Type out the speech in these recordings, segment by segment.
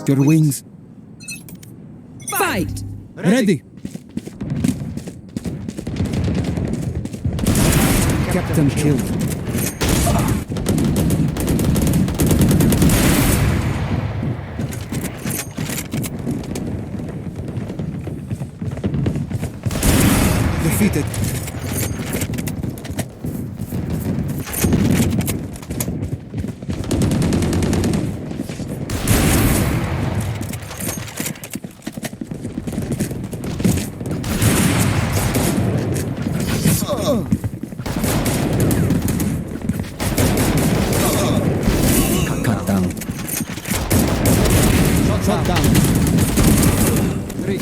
Your wings. Fight! Ready. Captain killed. Defeated. Cut down. Shot down. Three.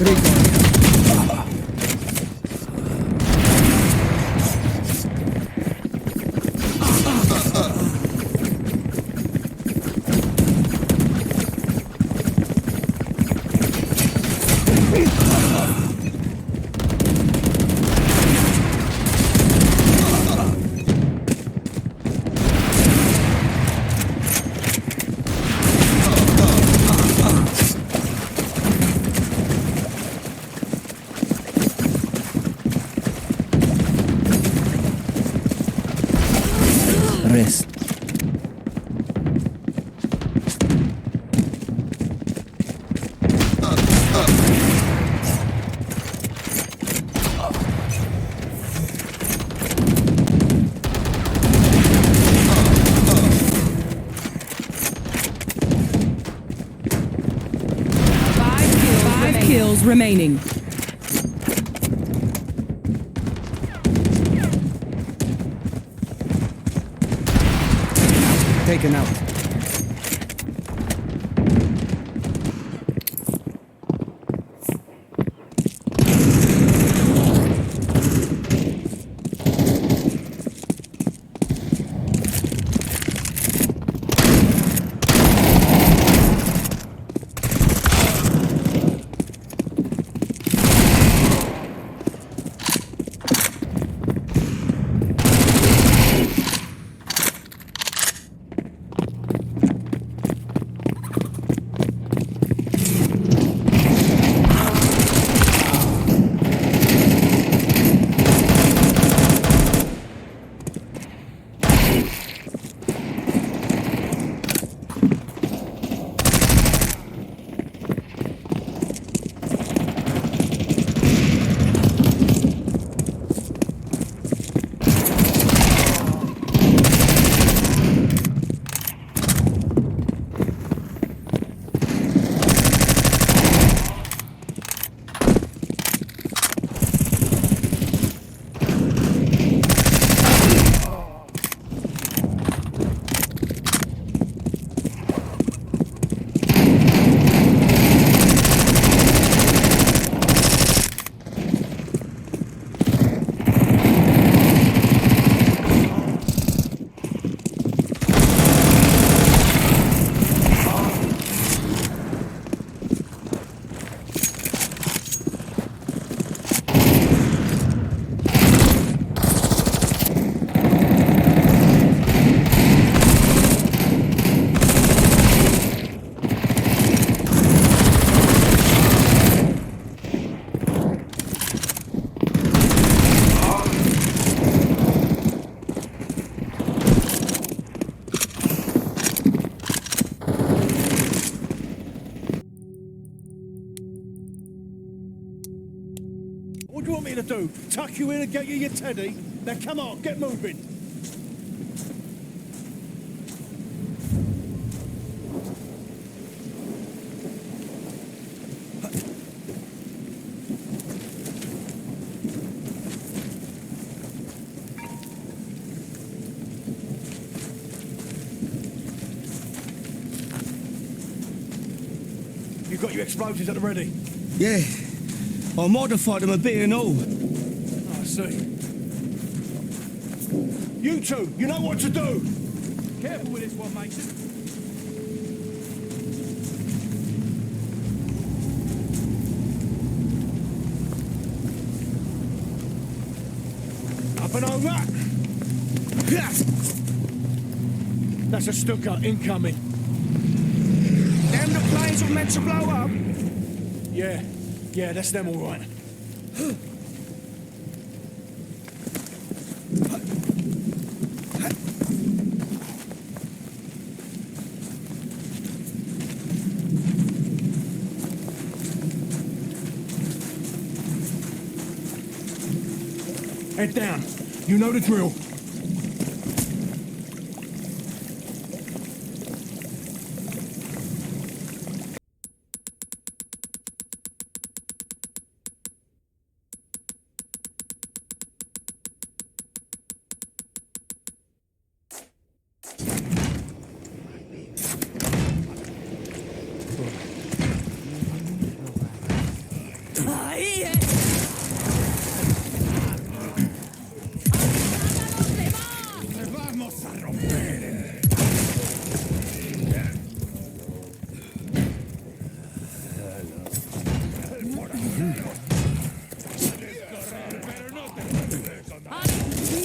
Rest. Five kills remaining. Taken out. What do you want me to do? Tuck you in and get you your teddy? Now come on, get moving. You got your explosives at the ready? Yeah. I modified them a bit and all. I see. You two, you know what to do. Careful with this one, Mason. Up and over. That's a Stuka incoming. Them the play planes were meant to blow up? Yeah, that's them all right. Head down. You know the drill.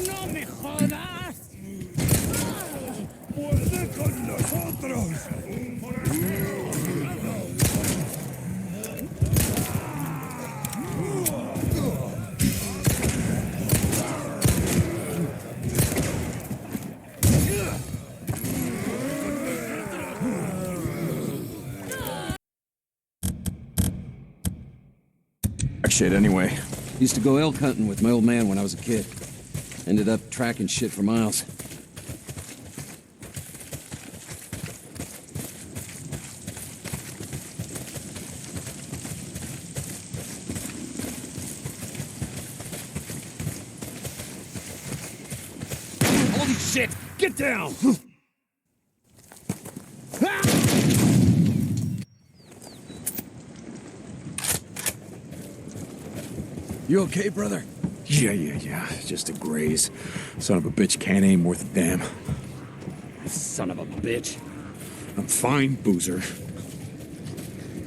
¡No me jodas! ¡Puede con nosotros! Shit, anyway. Used to go elk hunting with my old man when I was a kid. Ended up tracking shit for miles. Holy shit! Get down! You okay, brother? Yeah. Just a graze. Son of a bitch can't aim worth a damn. Son of a bitch. I'm fine, Boozer.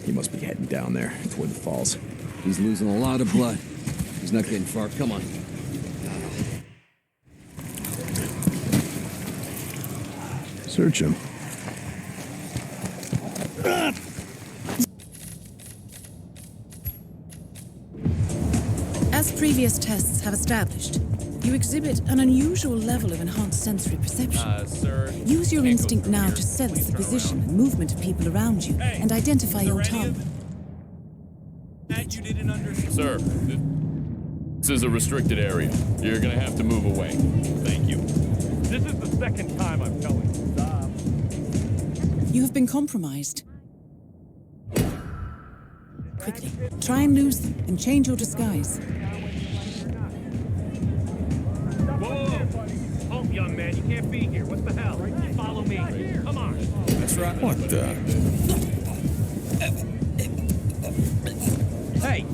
He must be heading down there toward the falls. He's losing a lot of blood. He's not getting far. Come on. Search him. As previous tests have established, you exhibit an unusual level of enhanced sensory perception. Sir. Use your can't go instinct through now here. to sense Please the turn position around. and movement of people around you and identify your target. That you didn't understand. Sir, this is a restricted area. You're gonna have to move away. Thank you. This is the second time I'm telling you. Stop. You have been compromised. Quickly, try and lose them and change your disguise. Whoa! Oh, young man, you can't be here. What the hell? Follow me. Come on. That's right. What the? Hey!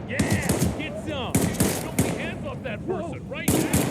Yeah! Get some! Don't be hands off that person right now!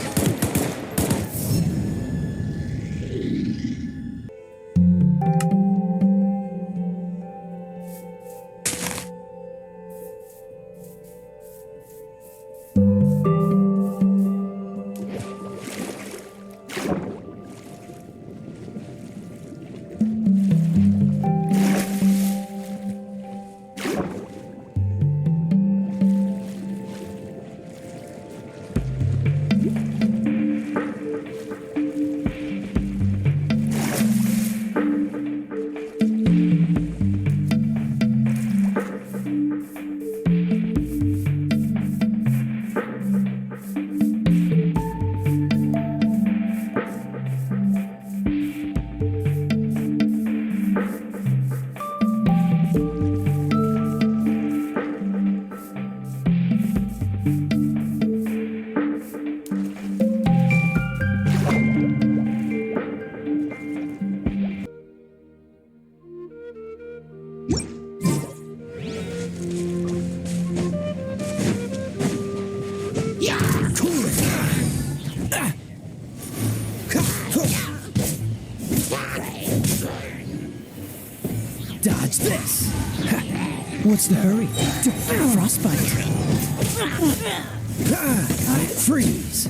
Dodge this. What's the hurry? Frostbite. Freeze.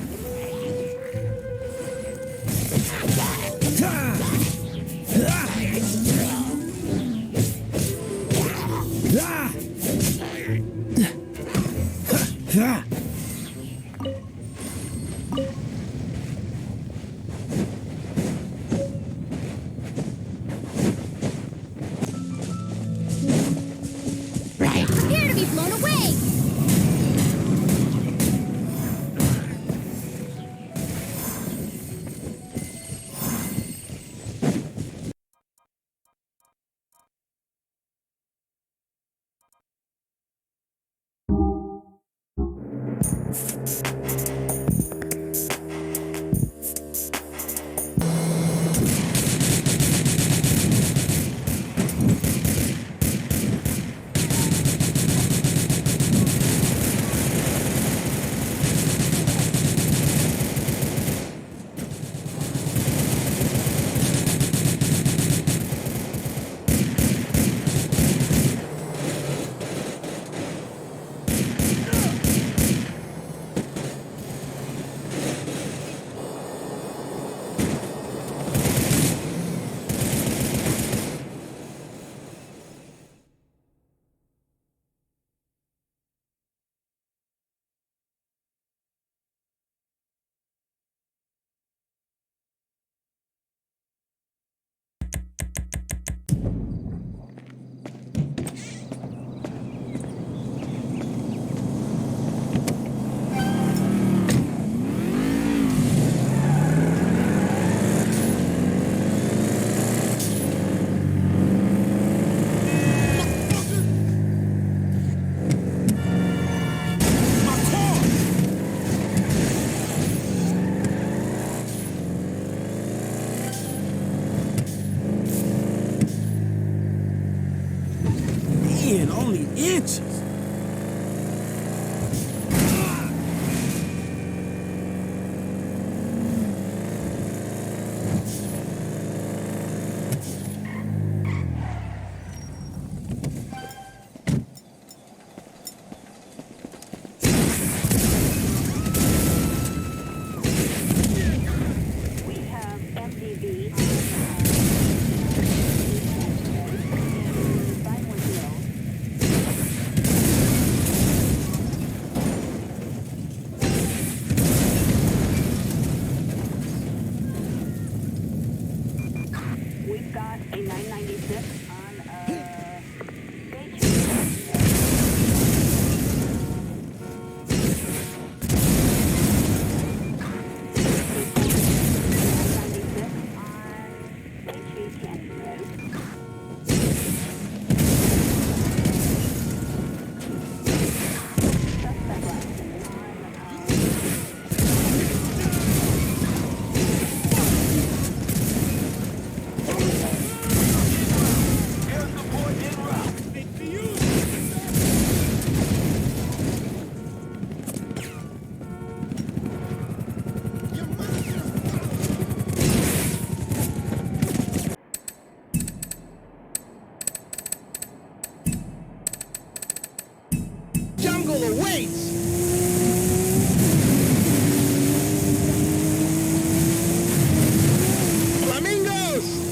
be blown away! Man, only inches. Jungle awaits! Flamingos!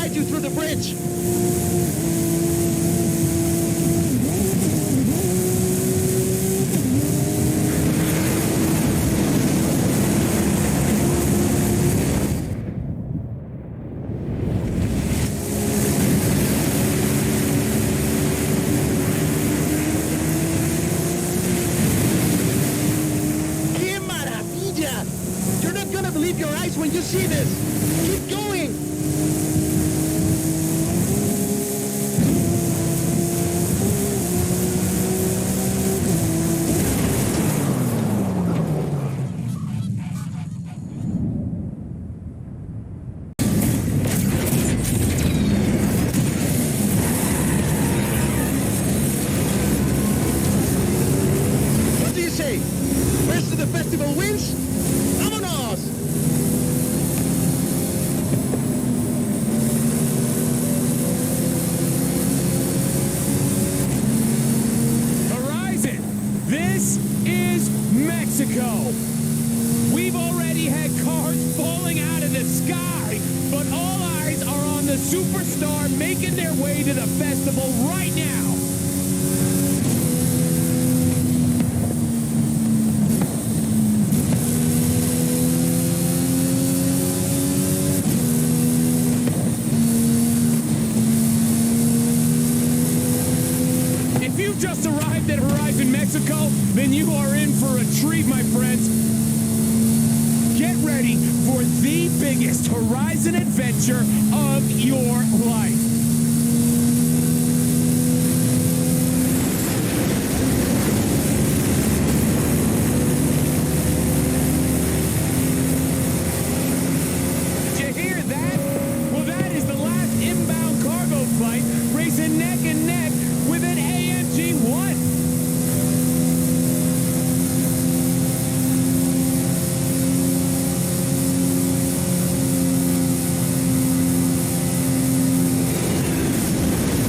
You through the bridge! you see this? Keep going! What do you say? Rest of the festival wins? Vámonos! Horizon, this is Mexico. We've already had cars falling out of the sky, but all eyes are on the superstar making their way to the festival right now. If you've just arrived at Horizon Mexico, then you are in for a treat, my friends. Get ready for the biggest Horizon adventure of your life. Did you hear that? Well, that is the last inbound cargo flight racing neck and neck with an AMG-1.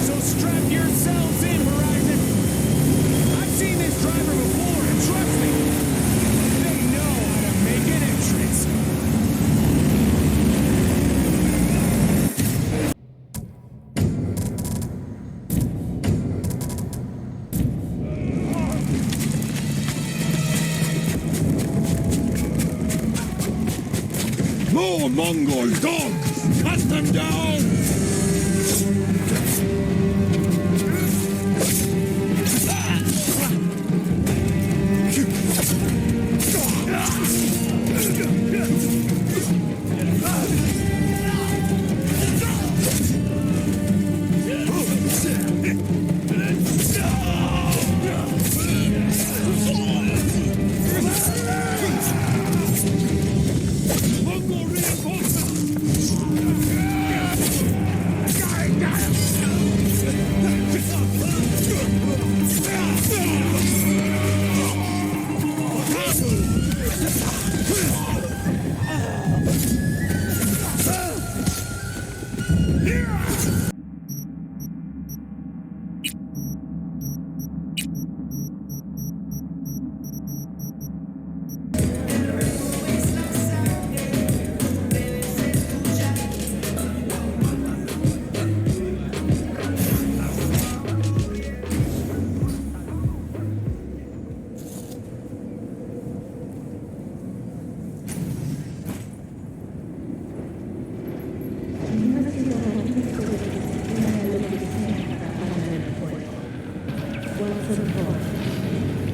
So strap yourselves in, Horizon. I've seen this driver before, and trust me, they know how to make an entrance. More Mongol dogs! Cut them down! Mongol reinforcements!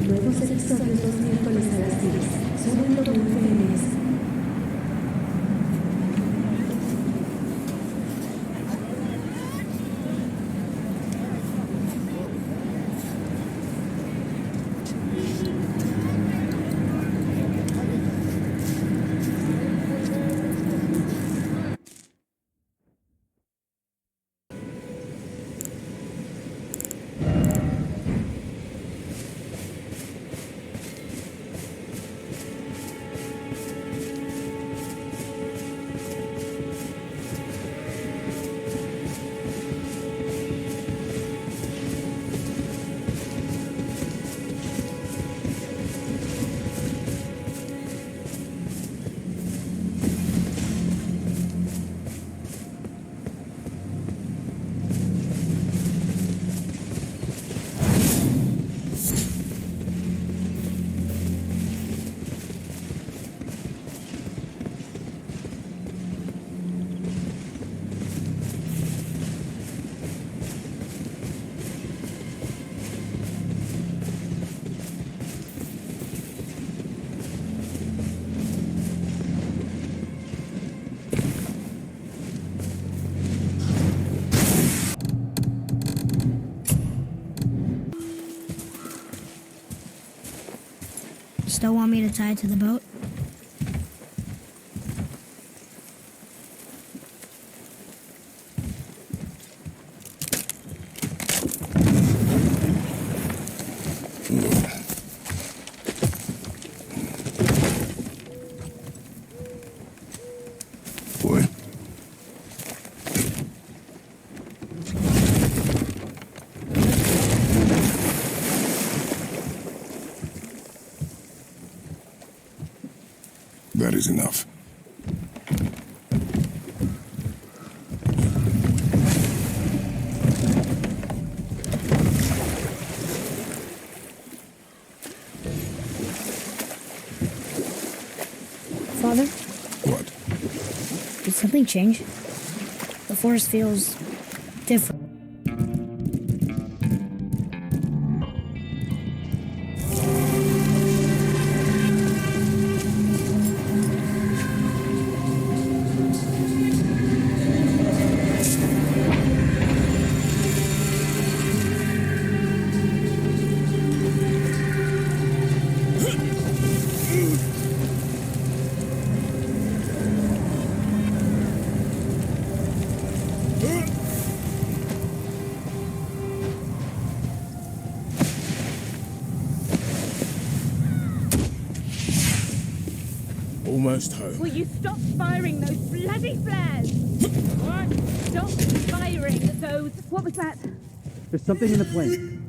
Nuevos episodios los miércoles a las 10. Solo en WFMS. Still want me to tie it to the boat? Boy. That is enough. Father, What? did something change? The forest feels different. Almost home. Will you stop firing those bloody flares? What? Stop firing those... What was that? There's something in the plane.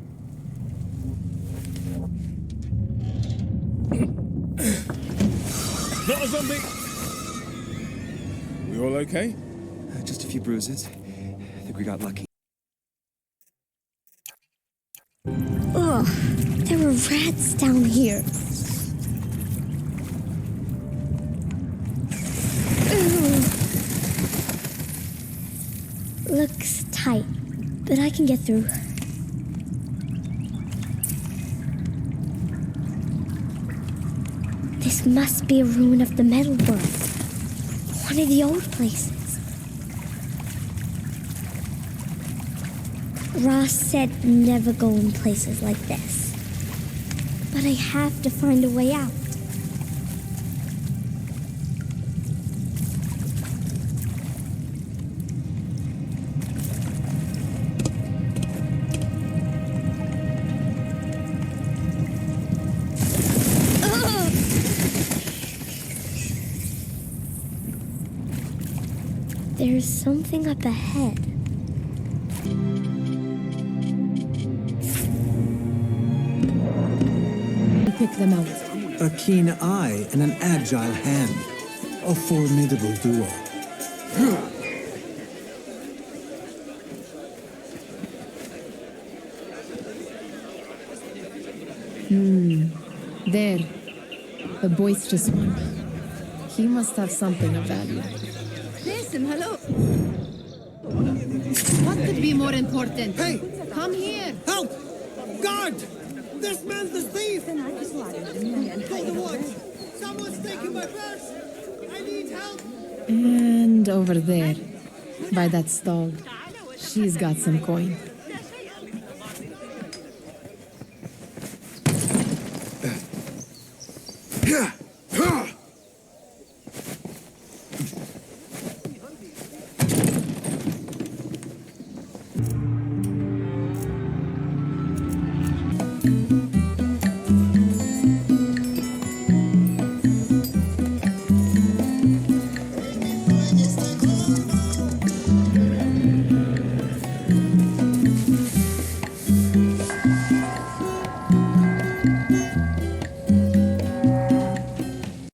Not a zombie! We all okay? Just a few bruises. I think we got lucky. Ugh, there were rats down here. Ugh. Looks tight, but I can get through. This must be a ruin of the metal world. One of the old places. Ross said never go in places like this. But I have to find a way out. Ugh! There's something up ahead. Pick them out. A keen eye and an agile hand. A formidable duo. There. The boisterous one. He must have something of value. Listen, hello. What could be more important? Hey! Come here. Help! Guard! This man's the thief! Go to woods! Someone's taking my purse! I need help! And over there, by that stall, she's got some coin.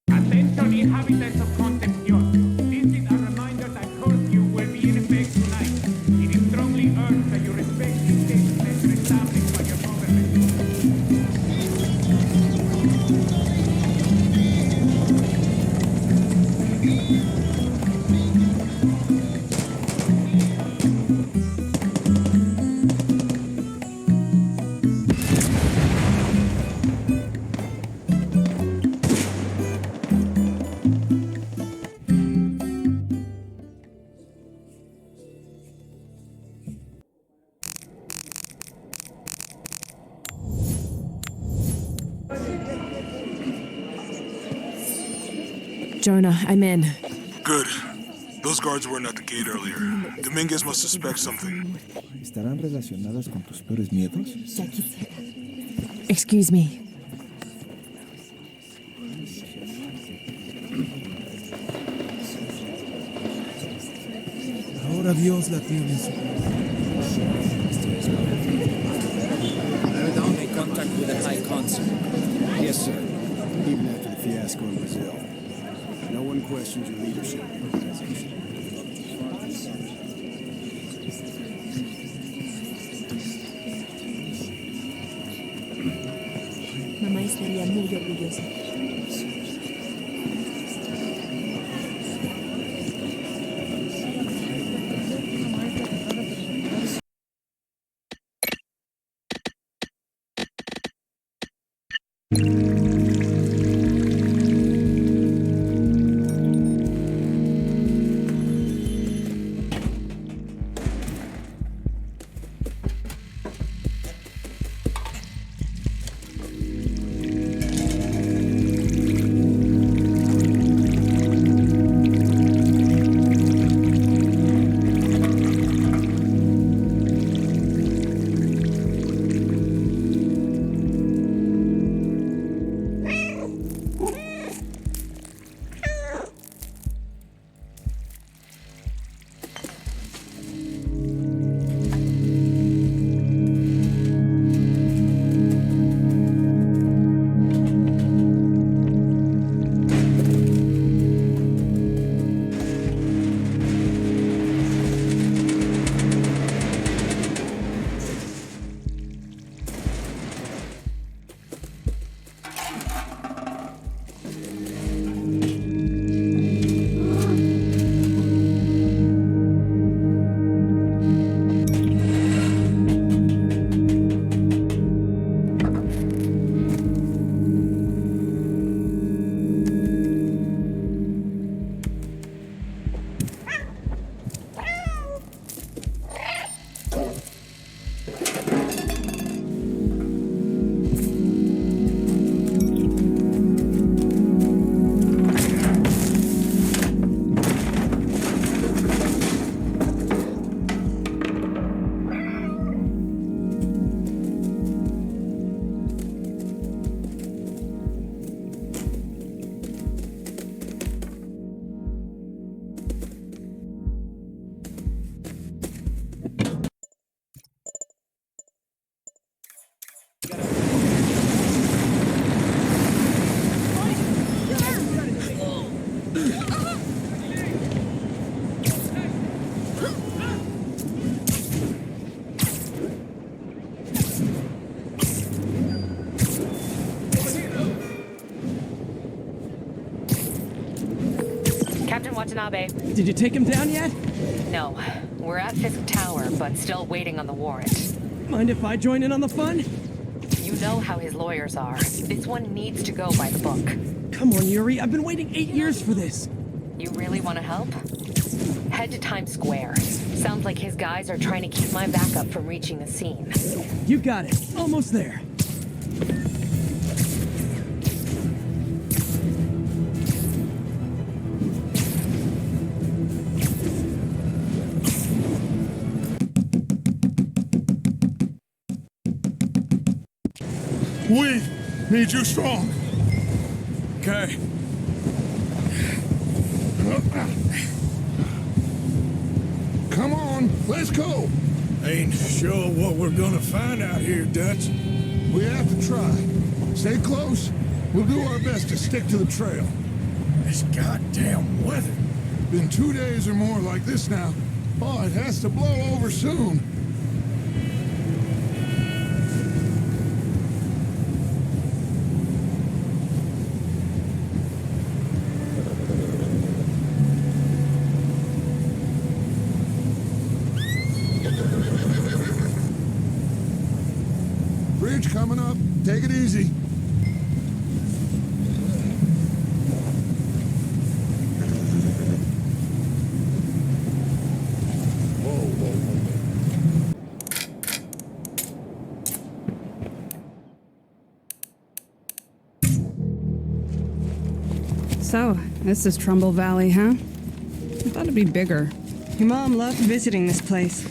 Attention inhabitants of Concepcion. This is a reminder that curfew will be in effect tonight. It is strongly urged that you respect the state measures established by your government. Jonah, I'm in. Good. Those guards weren't at the gate earlier. Dominguez must suspect something. ¿Estarán relacionadas con tus peores miedos? Excuse me. Ahora Dios la tiene en su... Make contact with the High Consul. Yes, sir. Even after the fiasco in Brazil. No one questions your leadership. Mamá estaría muy orgullosa. Captain Watanabe. Did you take him down yet? No. We're at Fisk Tower, but still waiting on the warrant. Mind if I join in on the fun? You know how his lawyers are. This one needs to go by the book. Come on, Yuri. I've been waiting 8 years for this. You really want to help? Head to Times Square. Sounds like his guys are trying to keep my backup from reaching the scene. You got it. Almost there. We need you strong. Okay. Come on, let's go. Ain't sure what we're gonna find out here, Dutch. We have to try. Stay close. We'll do our best to stick to the trail. This goddamn weather. Been 2 days or more like this now. Oh, it has to blow over soon. Bridge coming up. Take it easy. So, this is Trumbull Valley, huh? I thought it'd be bigger. Your mom loved visiting this place.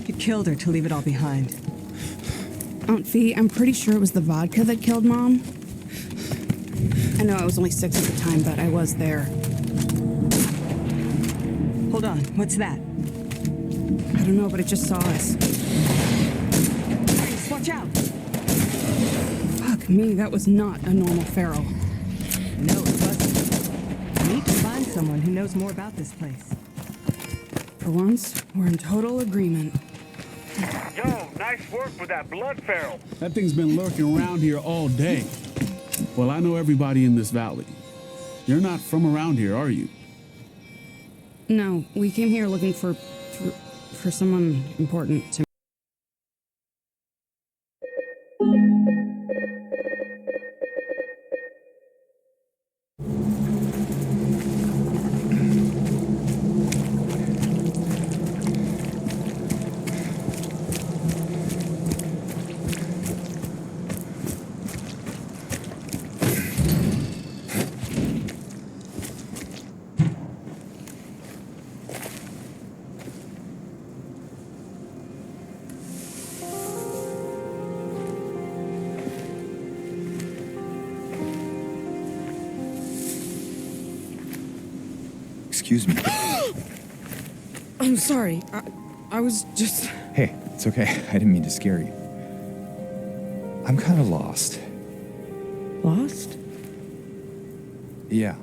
You killed her to leave it all behind. Aunt Fee, I'm pretty sure it was the vodka that killed Mom. I know I was only 6 at the time, but I was there. Hold on, what's that? I don't know, but it just saw us. Grace, watch out! Fuck me, that was not a normal feral. No, it wasn't. We need to find someone who knows more about this place. For once, we're in total agreement. Yo, nice work with that blood feral. That thing's been lurking around here all day. Well, I know everybody in this valley. You're not from around here, are you? No, we came here looking for someone important to me. Excuse me. I'm sorry. I was just... Hey, it's okay. I didn't mean to scare you. I'm kind of lost. Lost? Yeah.